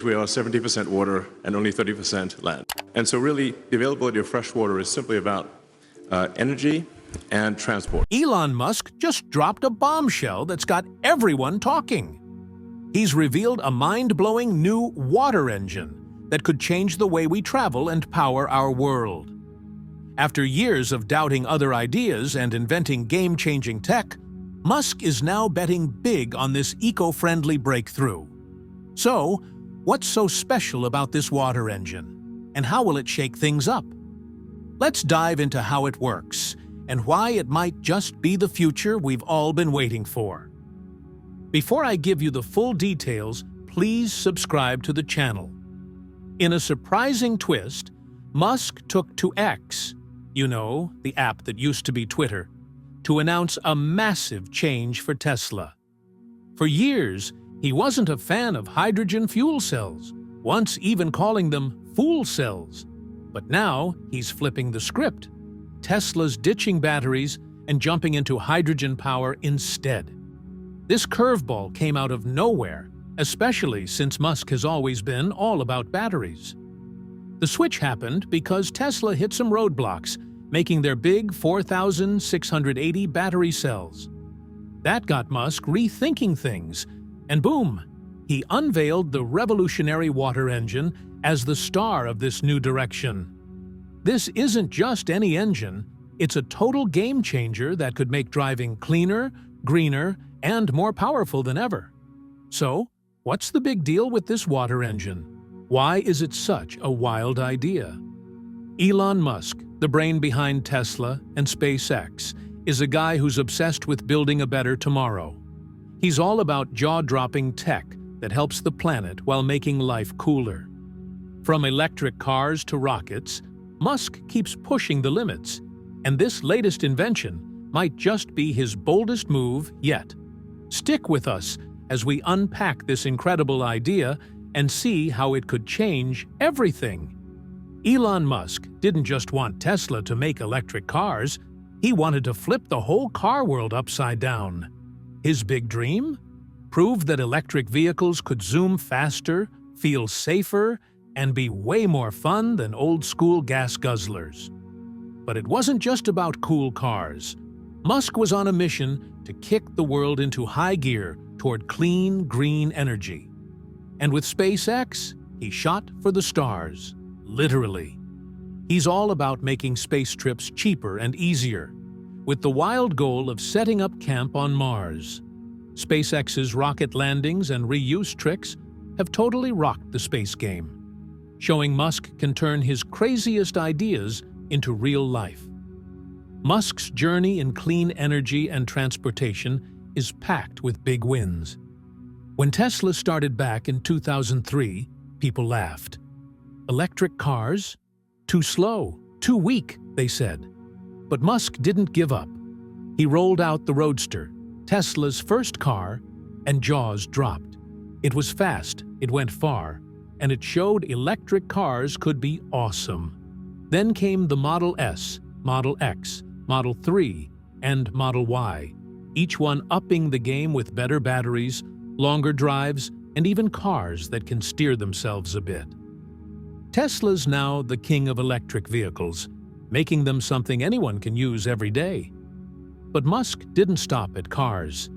We are 70% water and only 30% land. And so really, the availability of fresh water is simply about energy and transport. Elon Musk just dropped a bombshell that's got everyone talking. He's revealed a mind-blowing new water engine that could change the way we travel and power our world. After years of doubting other ideas and inventing game-changing tech, Musk is now betting big on this eco-friendly breakthrough. So, what's so special about this water engine? And how will it shake things up? Let's dive into how it works and why it might just be the future we've all been waiting for. Before I give you the full details, please subscribe to the channel. In a surprising twist, Musk took to X, you know, the app that used to be Twitter, to announce a massive change for Tesla. For years, he wasn't a fan of hydrogen fuel cells, once even calling them fool cells. But now he's flipping the script. Tesla's ditching batteries and jumping into hydrogen power instead. This curveball came out of nowhere, especially since Musk has always been all about batteries. The switch happened because Tesla hit some roadblocks, making their big 4,680 battery cells. That got Musk rethinking things, and boom, he unveiled the revolutionary water engine as the star of this new direction. This isn't just any engine, it's a total game changer that could make driving cleaner, greener, and more powerful than ever. So, what's the big deal with this water engine? Why is it such a wild idea? Elon Musk, the brain behind Tesla and SpaceX, is a guy who's obsessed with building a better tomorrow. He's all about jaw-dropping tech that helps the planet while making life cooler. From electric cars to rockets, Musk keeps pushing the limits, and this latest invention might just be his boldest move yet. Stick with us as we unpack this incredible idea and see how it could change everything. Elon Musk didn't just want Tesla to make electric cars, he wanted to flip the whole car world upside down. His big dream? Prove that electric vehicles could zoom faster, feel safer, and be way more fun than old-school gas guzzlers. But it wasn't just about cool cars. Musk was on a mission to kick the world into high gear toward clean, green energy. And with SpaceX, he shot for the stars, literally. He's all about making space trips cheaper and easier, with the wild goal of setting up camp on Mars. SpaceX's rocket landings and reuse tricks have totally rocked the space game, showing Musk can turn his craziest ideas into real life. Musk's journey in clean energy and transportation is packed with big wins. When Tesla started back in 2003, people laughed. Electric cars? Too slow, too weak, they said. But Musk didn't give up. He rolled out the Roadster, Tesla's first car, and jaws dropped. It was fast, it went far, and it showed electric cars could be awesome. Then came the Model S, Model X, Model 3, and Model Y, each one upping the game with better batteries, longer drives, and even cars that can steer themselves a bit. Tesla's now the king of electric vehicles, making them something anyone can use every day. But Musk didn't stop at cars.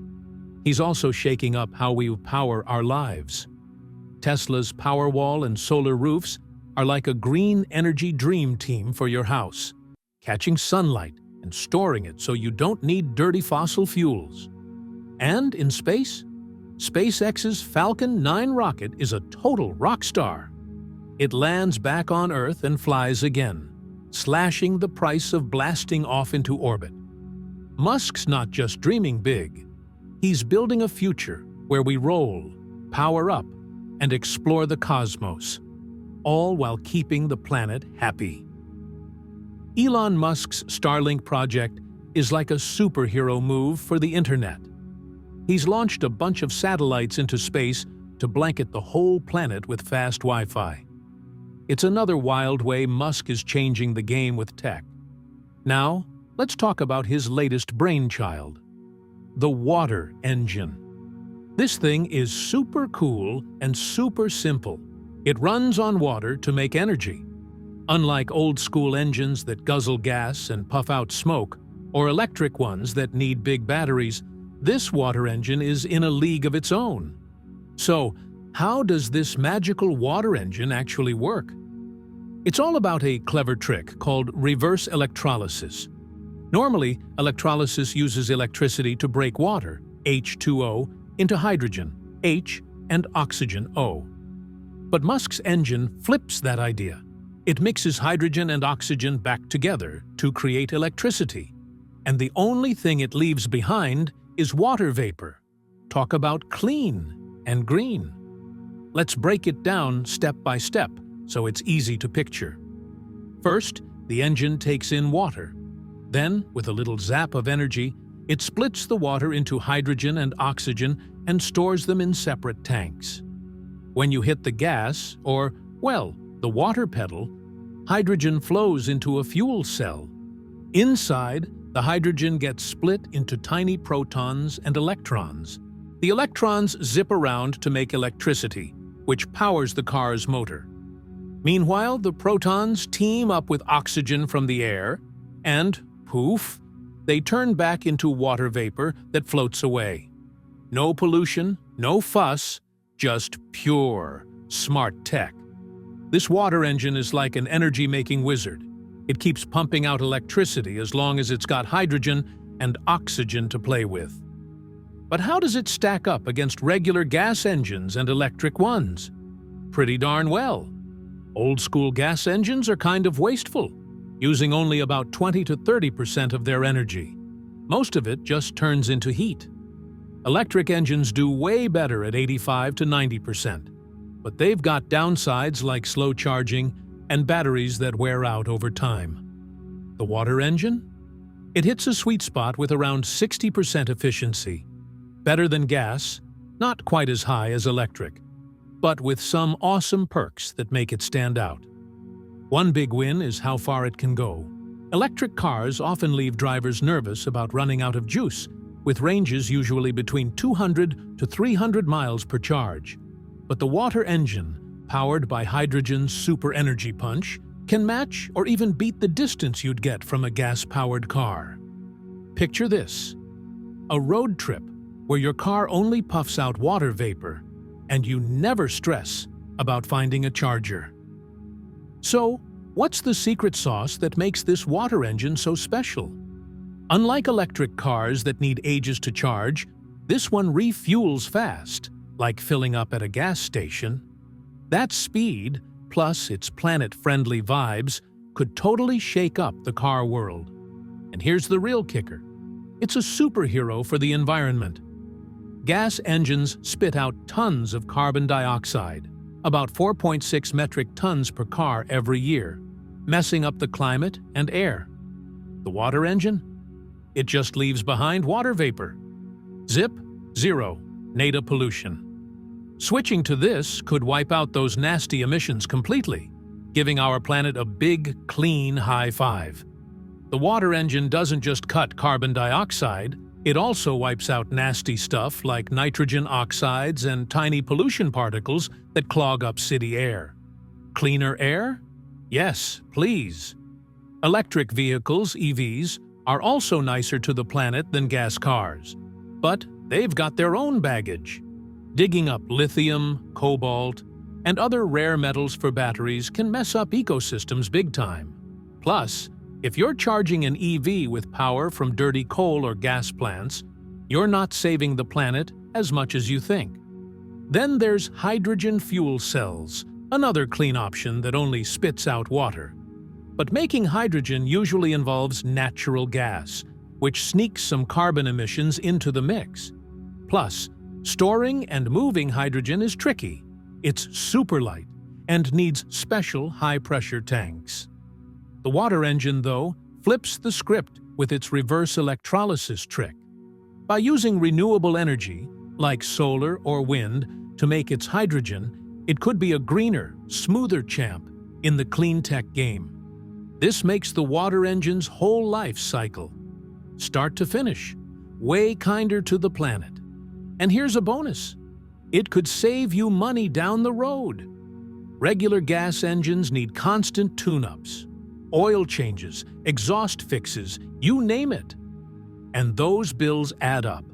He's also shaking up how we power our lives. Tesla's Powerwall and solar roofs are like a green energy dream team for your house, catching sunlight and storing it so you don't need dirty fossil fuels. And in space, SpaceX's Falcon 9 rocket is a total rock star. It lands back on Earth and flies again, slashing the price of blasting off into orbit. Musk's not just dreaming big. He's building a future where we roll, power up, and explore the cosmos, all while keeping the planet happy. Elon Musk's Starlink project is like a superhero move for the internet. He's launched a bunch of satellites into space to blanket the whole planet with fast Wi-Fi. It's another wild way Musk is changing the game with tech. Now, let's talk about his latest brainchild, the water engine. This thing is super cool and super simple, It runs on water to make energy. Unlike old-school engines that guzzle gas and puff out smoke, or electric ones that need big batteries, this water engine is in a league of its own. So, how does this magical water engine actually work? It's all about a clever trick called reverse electrolysis. Normally, electrolysis uses electricity to break water, H2O, into hydrogen, H, and oxygen, O. But Musk's engine flips that idea. It mixes hydrogen and oxygen back together to create electricity. And the only thing it leaves behind is water vapor. Talk about clean and green. Let's break it down step by step so it's easy to picture. First, the engine takes in water. Then, with a little zap of energy, it splits the water into hydrogen and oxygen and stores them in separate tanks. When you hit the gas, or, well, the water pedal, hydrogen flows into a fuel cell. Inside, the hydrogen gets split into tiny protons and electrons. The electrons zip around to make electricity, which powers the car's motor. Meanwhile, the protons team up with oxygen from the air, and, poof, they turn back into water vapor that floats away. No pollution, no fuss, just pure, smart tech. This water engine is like an energy-making wizard. It keeps pumping out electricity as long as it's got hydrogen and oxygen to play with. But how does it stack up against regular gas engines and electric ones? Pretty darn well. Old-school gas engines are kind of wasteful, using only about 20 to 30% of their energy. Most of it just turns into heat. Electric engines do way better at 85 to 90%, but they've got downsides like slow charging and batteries that wear out over time. The water engine? It hits a sweet spot with around 60% efficiency. Better than gas, not quite as high as electric, but with some awesome perks that make it stand out. One big win is how far it can go. Electric cars often leave drivers nervous about running out of juice, with ranges usually between 200 to 300 miles per charge. But the water engine, powered by hydrogen's super energy punch, can match or even beat the distance you'd get from a gas-powered car. Picture this: a road trip where your car only puffs out water vapor, and you never stress about finding a charger. So, what's the secret sauce that makes this water engine so special? Unlike electric cars that need ages to charge, this one refuels fast, like filling up at a gas station. That speed, plus its planet-friendly vibes, could totally shake up the car world. And here's the real kicker: it's a superhero for the environment. Gas engines spit out tons of carbon dioxide, about 4.6 metric tons per car every year, messing up the climate and air. The water engine? It just leaves behind water vapor. Zip, zero, nada pollution. Switching to this could wipe out those nasty emissions completely, giving our planet a big, clean high five. The water engine doesn't just cut carbon dioxide, it also wipes out nasty stuff like nitrogen oxides and tiny pollution particles that clog up city air. Cleaner air? Yes, please. Electric vehicles, EVs, are also nicer to the planet than gas cars. But they've got their own baggage. Digging up lithium, cobalt, and other rare metals for batteries can mess up ecosystems big time. Plus, if you're charging an EV with power from dirty coal or gas plants, you're not saving the planet as much as you think. Then there's hydrogen fuel cells, another clean option that only spits out water. But making hydrogen usually involves natural gas, which sneaks some carbon emissions into the mix. Plus, storing and moving hydrogen is tricky. It's super light and needs special high-pressure tanks. The water engine, though, flips the script with its reverse electrolysis trick. By using renewable energy, like solar or wind, to make its hydrogen, it could be a greener, smoother champ in the clean tech game. This makes the water engine's whole life cycle, start to finish, way kinder to the planet. And here's a bonus: it could save you money down the road. Regular gas engines need constant tune-ups, oil changes, exhaust fixes, you name it. And those bills add up.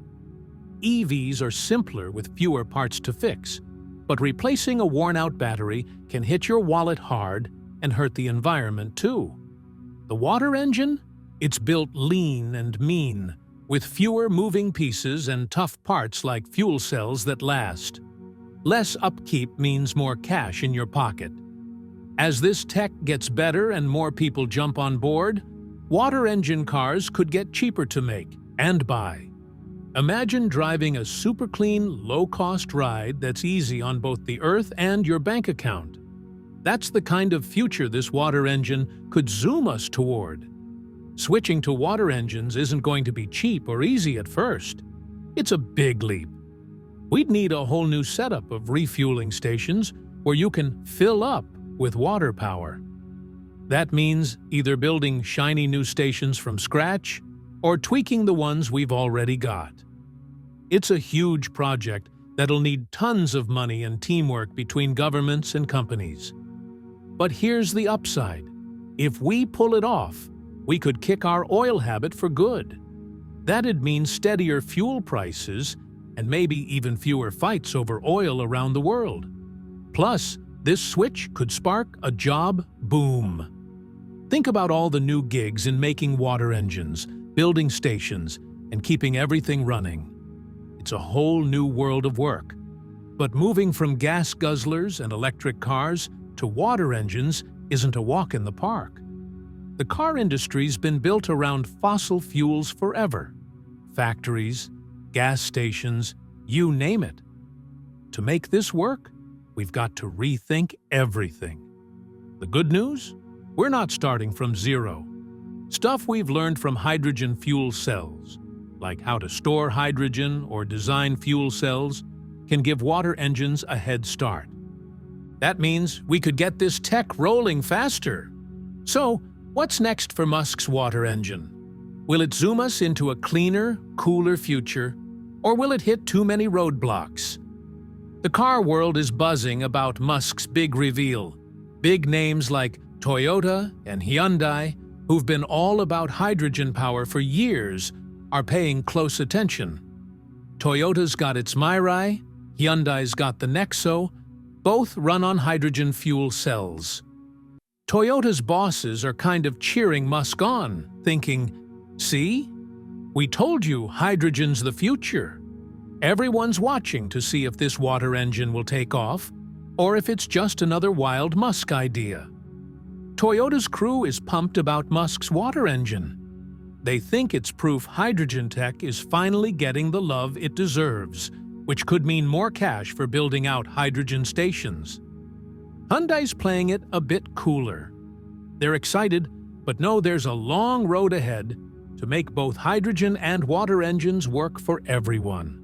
EVs are simpler with fewer parts to fix, but replacing a worn-out battery can hit your wallet hard and hurt the environment too. The water engine? It's built lean and mean, with fewer moving pieces and tough parts like fuel cells that last. Less upkeep means more cash in your pocket. As this tech gets better and more people jump on board, water engine cars could get cheaper to make and buy. Imagine driving a super clean, low-cost ride that's easy on both the earth and your bank account. That's the kind of future this water engine could zoom us toward. Switching to water engines isn't going to be cheap or easy at first. It's a big leap. We'd need a whole new setup of refueling stations where you can fill up with water power. That means either building shiny new stations from scratch or tweaking the ones we've already got. It's a huge project that'll need tons of money and teamwork between governments and companies. But here's the upside. If we pull it off, we could kick our oil habit for good. That'd mean steadier fuel prices and maybe even fewer fights over oil around the world. Plus, this switch could spark a job boom. Think about all the new gigs in making water engines, building stations, and keeping everything running. It's a whole new world of work. But moving from gas guzzlers and electric cars to water engines isn't a walk in the park. The car industry's been built around fossil fuels forever. Factories, gas stations, you name it. To make this work, we've got to rethink everything. The good news? We're not starting from zero. Stuff we've learned from hydrogen fuel cells, like how to store hydrogen or design fuel cells, can give water engines a head start. That means we could get this tech rolling faster. So, what's next for Musk's water engine? Will it zoom us into a cleaner, cooler future, or will it hit too many roadblocks? The car world is buzzing about Musk's big reveal. Big names like Toyota and Hyundai, who've been all about hydrogen power for years, are paying close attention. Toyota's got its Mirai, Hyundai's got the Nexo, both run on hydrogen fuel cells. Toyota's bosses are kind of cheering Musk on, thinking, "See? We told you hydrogen's the future." Everyone's watching to see if this water engine will take off, or if it's just another wild Musk idea. Toyota's crew is pumped about Musk's water engine. They think it's proof hydrogen tech is finally getting the love it deserves, which could mean more cash for building out hydrogen stations. Hyundai's playing it a bit cooler. They're excited, but know there's a long road ahead to make both hydrogen and water engines work for everyone.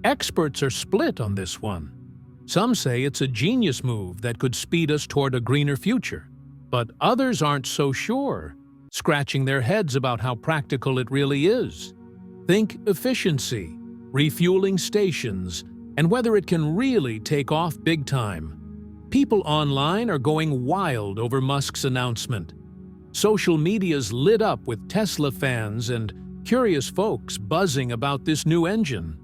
Experts are split on this one. Some say it's a genius move that could speed us toward a greener future, but others aren't so sure, scratching their heads about how practical it really is. Think efficiency, refueling stations, and whether it can really take off big time. People online are going wild over Musk's announcement. Social media's lit up with Tesla fans and curious folks buzzing about this new engine.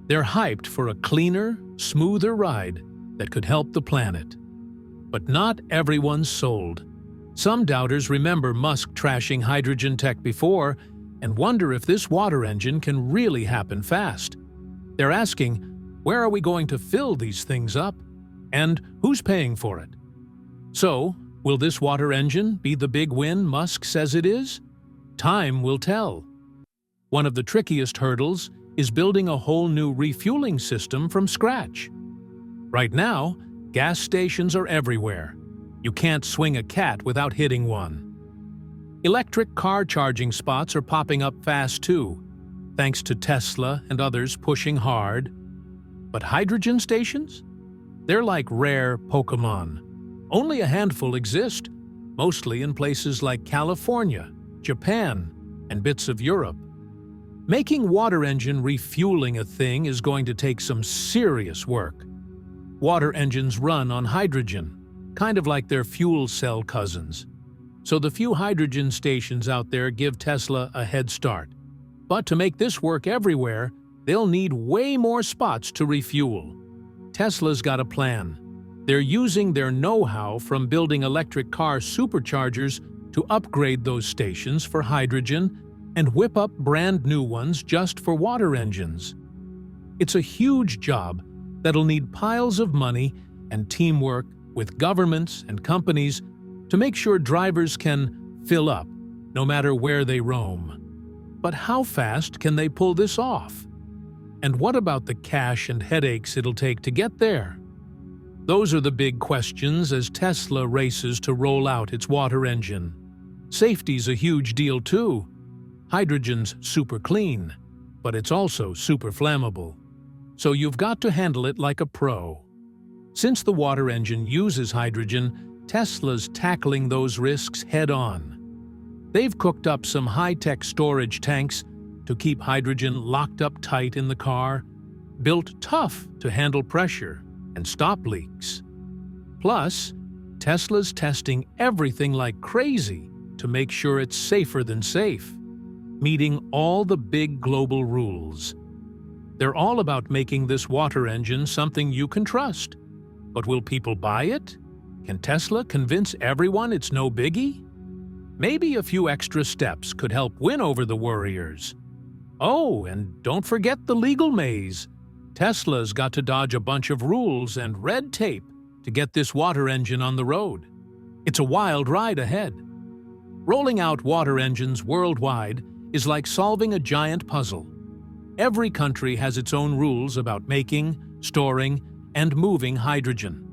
They're hyped for a cleaner, smoother ride that could help the planet. But not everyone's sold. Some doubters remember Musk trashing hydrogen tech before and wonder if this water engine can really happen fast. They're asking, where are we going to fill these things up? And who's paying for it? So, will this water engine be the big win Musk says it is? Time will tell. One of the trickiest hurdles is building a whole new refueling system from scratch. Right now, gas stations are everywhere. You can't swing a cat without hitting one. Electric car charging spots are popping up fast too, thanks to Tesla and others pushing hard. But hydrogen stations? They're like rare Pokemon. Only a handful exist, mostly in places like California, Japan, and bits of Europe. Making water engine refueling a thing is going to take some serious work. Water engines run on hydrogen, kind of like their fuel cell cousins. So the few hydrogen stations out there give Tesla a head start. But to make this work everywhere, they'll need way more spots to refuel. Tesla's got a plan. They're using their know-how from building electric car superchargers to upgrade those stations for hydrogen and whip up brand new ones just for water engines. It's a huge job that'll need piles of money and teamwork with governments and companies to make sure drivers can fill up, no matter where they roam. But how fast can they pull this off? And what about the cash and headaches it'll take to get there? Those are the big questions as Tesla races to roll out its water engine. Safety's a huge deal too. Hydrogen's super clean, but it's also super flammable. So you've got to handle it like a pro. Since the water engine uses hydrogen, Tesla's tackling those risks head-on. They've cooked up some high-tech storage tanks to keep hydrogen locked up tight in the car, built tough to handle pressure and stop leaks. Plus, Tesla's testing everything like crazy to make sure it's safer than safe, meeting all the big global rules. They're all about making this water engine something you can trust. But will people buy it? Can Tesla convince everyone it's no biggie? Maybe a few extra steps could help win over the worriers. Oh, and don't forget the legal maze. Tesla's got to dodge a bunch of rules and red tape to get this water engine on the road. It's a wild ride ahead. Rolling out water engines worldwide is like solving a giant puzzle. Every country has its own rules about making, storing, and moving hydrogen.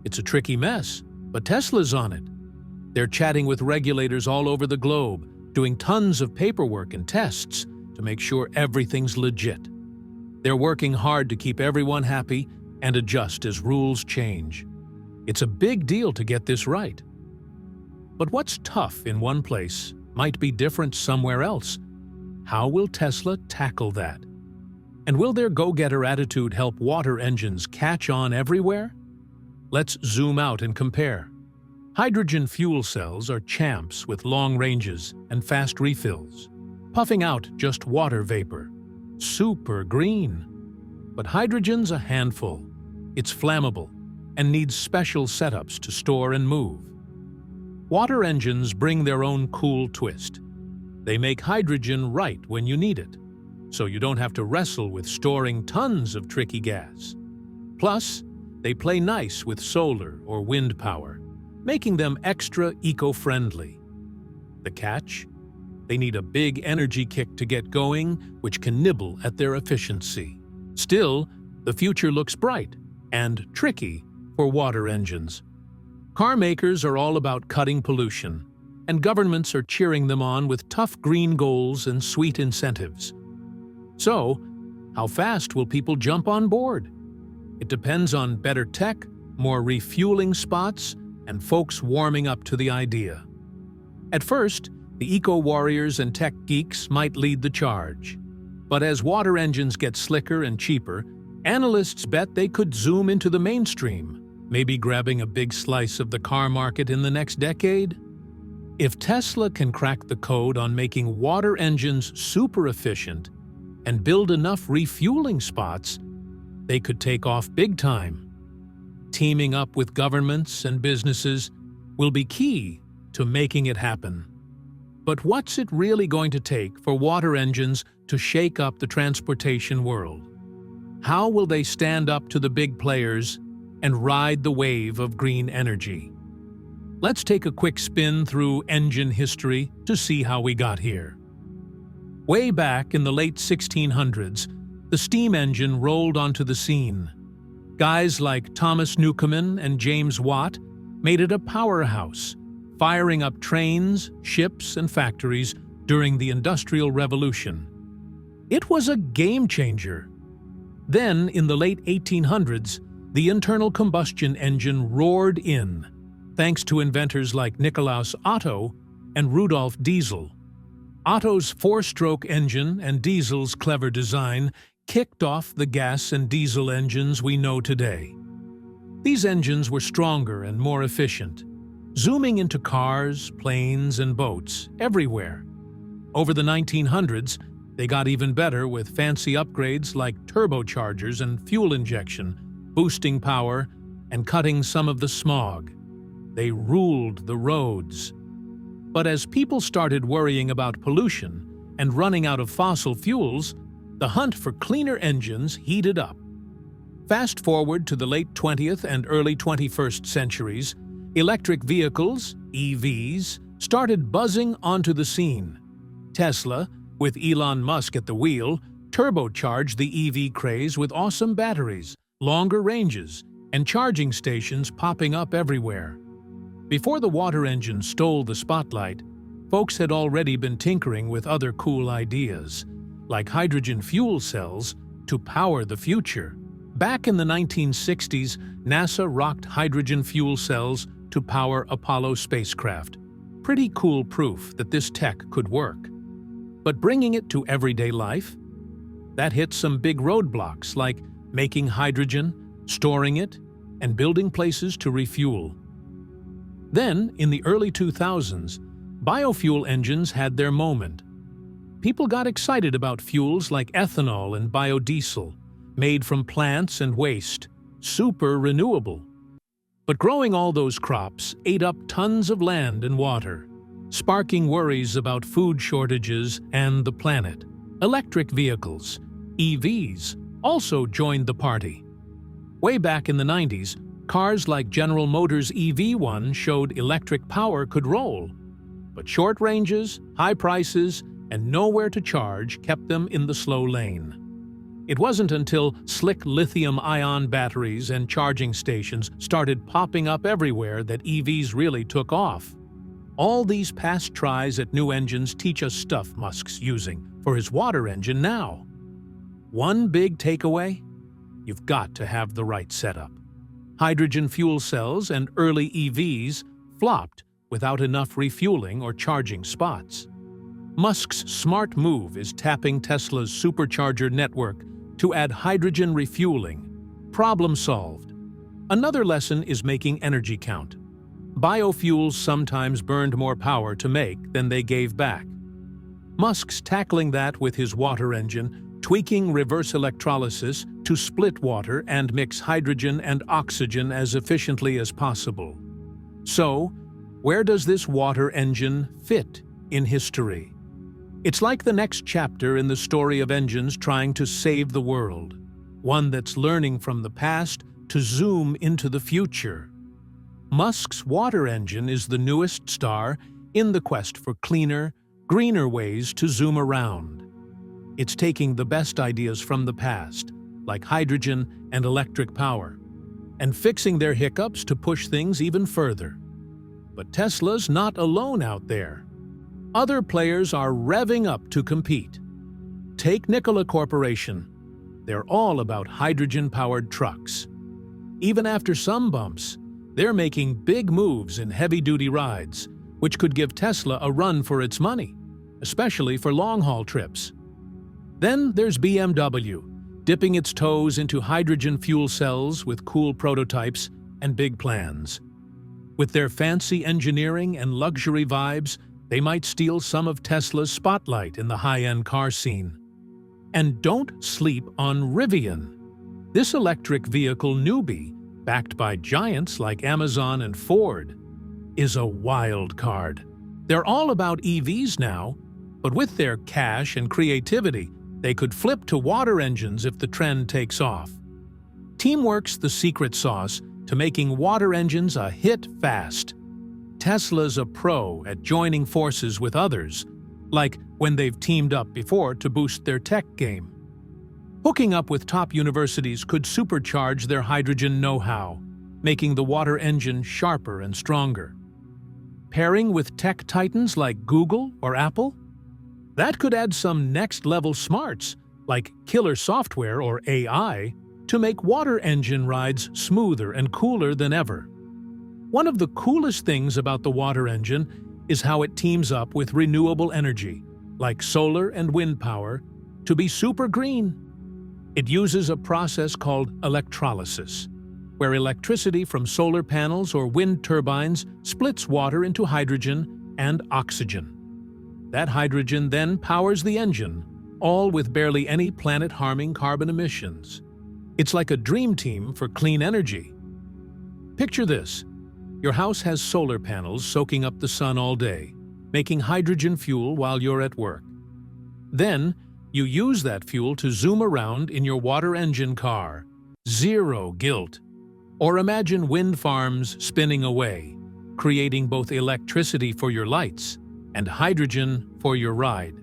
It's a tricky mess, but Tesla's on it. They're chatting with regulators all over the globe, doing tons of paperwork and tests to make sure everything's legit. They're working hard to keep everyone happy and adjust as rules change. It's a big deal to get this right. But what's tough in one place might be different somewhere else. How will Tesla tackle that? And will their go-getter attitude help water engines catch on everywhere? Let's zoom out and compare. Hydrogen fuel cells are champs with long ranges and fast refills, puffing out just water vapor. Super green. But hydrogen's a handful. It's flammable and needs special setups to store and move. Water engines bring their own cool twist. They make hydrogen right when you need it, so you don't have to wrestle with storing tons of tricky gas. Plus, they play nice with solar or wind power, making them extra eco-friendly. The catch? They need a big energy kick to get going, which can nibble at their efficiency. Still, the future looks bright and tricky for water engines. Car makers are all about cutting pollution, and governments are cheering them on with tough green goals and sweet incentives. So, how fast will people jump on board? It depends on better tech, more refueling spots, and folks warming up to the idea. At first, the eco-warriors and tech geeks might lead the charge. But as water engines get slicker and cheaper, analysts bet they could zoom into the mainstream, maybe grabbing a big slice of the car market in the next decade. If Tesla can crack the code on making water engines super efficient and build enough refueling spots, they could take off big time. Teaming up with governments and businesses will be key to making it happen. But what's it really going to take for water engines to shake up the transportation world? How will they stand up to the big players and ride the wave of green energy? Let's take a quick spin through engine history to see how we got here. Way back in the late 1600s, the steam engine rolled onto the scene. Guys like Thomas Newcomen and James Watt made it a powerhouse, firing up trains, ships, and factories during the Industrial Revolution. It was a game-changer. Then, in the late 1800s, the internal combustion engine roared in, thanks to inventors like Nikolaus Otto and Rudolf Diesel. Otto's four-stroke engine and Diesel's clever design kicked off the gas and diesel engines we know today. These engines were stronger and more efficient, zooming into cars, planes, and boats everywhere. Over the 1900s, they got even better with fancy upgrades like turbochargers and fuel injection, boosting power and cutting some of the smog. They ruled the roads. But as people started worrying about pollution and running out of fossil fuels, the hunt for cleaner engines heated up. Fast forward to the late 20th and early 21st centuries, electric vehicles, EVs, started buzzing onto the scene. Tesla, with Elon Musk at the wheel, turbocharged the EV craze with awesome batteries, longer ranges, and charging stations popping up everywhere. Before the water engine stole the spotlight, folks had already been tinkering with other cool ideas, like hydrogen fuel cells, to power the future. Back in the 1960s, NASA rocked hydrogen fuel cells to power Apollo spacecraft. Pretty cool proof that this tech could work. But bringing it to everyday life? That hit some big roadblocks like making hydrogen, storing it, and building places to refuel. Then, in the early 2000s, biofuel engines had their moment. People got excited about fuels like ethanol and biodiesel, made from plants and waste, super renewable. But growing all those crops ate up tons of land and water, sparking worries about food shortages and the planet. Electric vehicles, EVs, also joined the party. Way back in the 90s, cars like General Motors' EV1 showed electric power could roll. But short ranges, high prices, and nowhere to charge kept them in the slow lane. It wasn't until slick lithium-ion batteries and charging stations started popping up everywhere that EVs really took off. All these past tries at new engines teach us stuff Musk's using for his water engine now. One big takeaway? You've got to have the right setup. Hydrogen fuel cells and early EVs flopped without enough refueling or charging spots. Musk's smart move is tapping Tesla's supercharger network to add hydrogen refueling. Problem solved. Another lesson is making energy count. Biofuels sometimes burned more power to make than they gave back. Musk's tackling that with his water engine, tweaking reverse electrolysis to split water and mix hydrogen and oxygen as efficiently as possible. So, where does this water engine fit in history? It's like the next chapter in the story of engines trying to save the world, one that's learning from the past to zoom into the future. Musk's water engine is the newest star in the quest for cleaner, greener ways to zoom around. It's taking the best ideas from the past, like hydrogen and electric power, and fixing their hiccups to push things even further. But Tesla's not alone out there. Other players are revving up to compete. Take Nikola Corporation. They're all about hydrogen-powered trucks. Even after some bumps, they're making big moves in heavy-duty rides, which could give Tesla a run for its money, especially for long-haul trips. Then there's BMW, dipping its toes into hydrogen fuel cells with cool prototypes and big plans. With their fancy engineering and luxury vibes, they might steal some of Tesla's spotlight in the high-end car scene. And don't sleep on Rivian. This electric vehicle newbie, backed by giants like Amazon and Ford, is a wild card. They're all about EVs now, but with their cash and creativity, they could flip to water engines if the trend takes off. Teamwork's the secret sauce to making water engines a hit fast. Tesla's a pro at joining forces with others, like when they've teamed up before to boost their tech game. Hooking up with top universities could supercharge their hydrogen know-how, making the water engine sharper and stronger. Pairing with tech titans like Google or Apple? That could add some next-level smarts, like killer software or AI, to make water engine rides smoother and cooler than ever. One of the coolest things about the water engine is how it teams up with renewable energy, like solar and wind power, to be super green. It uses a process called electrolysis. where electricity from solar panels or wind turbines splits water into hydrogen and oxygen. That hydrogen then powers the engine, all with barely any planet-harming carbon emissions. It's like a dream team for clean energy. Picture this. Your house has solar panels soaking up the sun all day, making hydrogen fuel while you're at work. Then, you use that fuel to zoom around in your water engine car. Zero guilt. Or imagine wind farms spinning away, creating both electricity for your lights and hydrogen for your ride.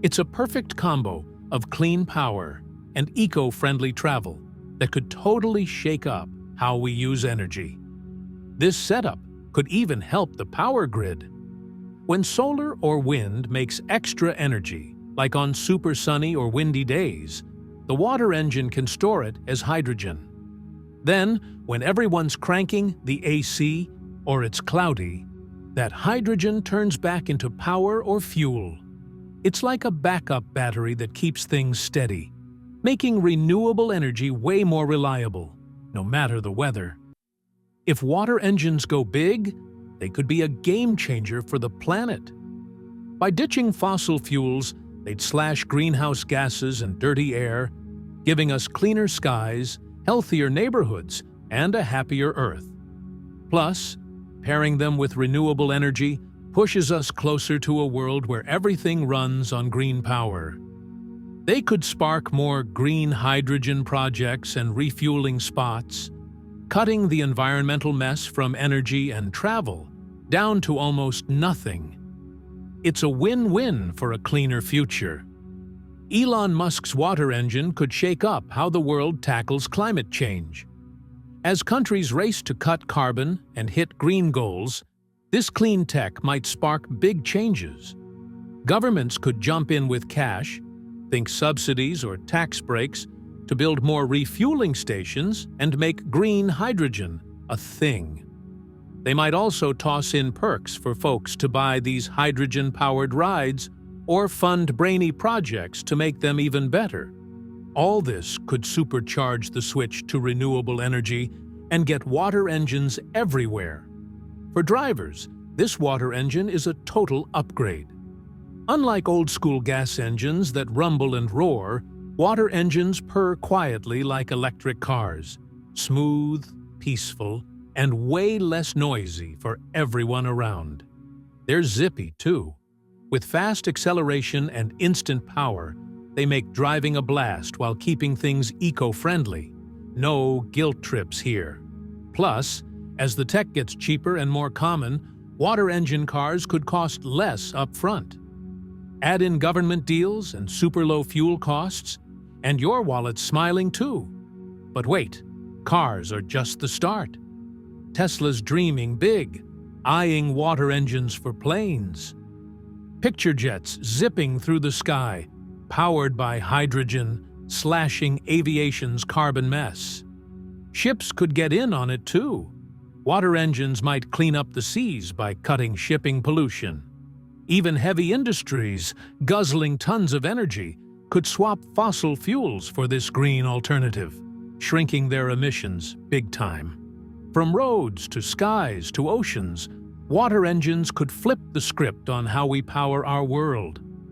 It's a perfect combo of clean power and eco-friendly travel that could totally shake up how we use energy. This setup could even help the power grid. When solar or wind makes extra energy, like on super sunny or windy days, the water engine can store it as hydrogen. Then, when everyone's cranking the AC or it's cloudy, that hydrogen turns back into power or fuel. It's like a backup battery that keeps things steady, making renewable energy way more reliable, no matter the weather. If water engines go big, they could be a game changer for the planet. By ditching fossil fuels, they'd slash greenhouse gases and dirty air, giving us cleaner skies, healthier neighborhoods, and a happier Earth. Plus, pairing them with renewable energy pushes us closer to a world where everything runs on green power. They could spark more green hydrogen projects and refueling spots, cutting the environmental mess from energy and travel down to almost nothing. It's a win-win for a cleaner future. Elon Musk's water engine could shake up how the world tackles climate change. As countries race to cut carbon and hit green goals, this clean tech might spark big changes. Governments could jump in with cash, think subsidies or tax breaks, to build more refueling stations and make green hydrogen a thing. They might also toss in perks for folks to buy these hydrogen-powered rides or fund brainy projects to make them even better. All this could supercharge the switch to renewable energy and get water engines everywhere. For drivers, this water engine is a total upgrade. Unlike old-school gas engines that rumble and roar, water engines purr quietly like electric cars, smooth, peaceful, and way less noisy for everyone around. They're zippy, too. With fast acceleration and instant power, they make driving a blast while keeping things eco-friendly. No guilt trips here. Plus, as the tech gets cheaper and more common, water engine cars could cost less up front. Add in government deals and super low fuel costs, and your wallet's smiling too. But wait, cars are just the start. Tesla's dreaming big, eyeing water engines for planes. Picture jets zipping through the sky, powered by hydrogen, slashing aviation's carbon mess. Ships could get in on it too. Water engines might clean up the seas by cutting shipping pollution. Even heavy industries, guzzling tons of energy, could swap fossil fuels for this green alternative, shrinking their emissions big time. From roads to skies to oceans, water engines could flip the script on how we power our world.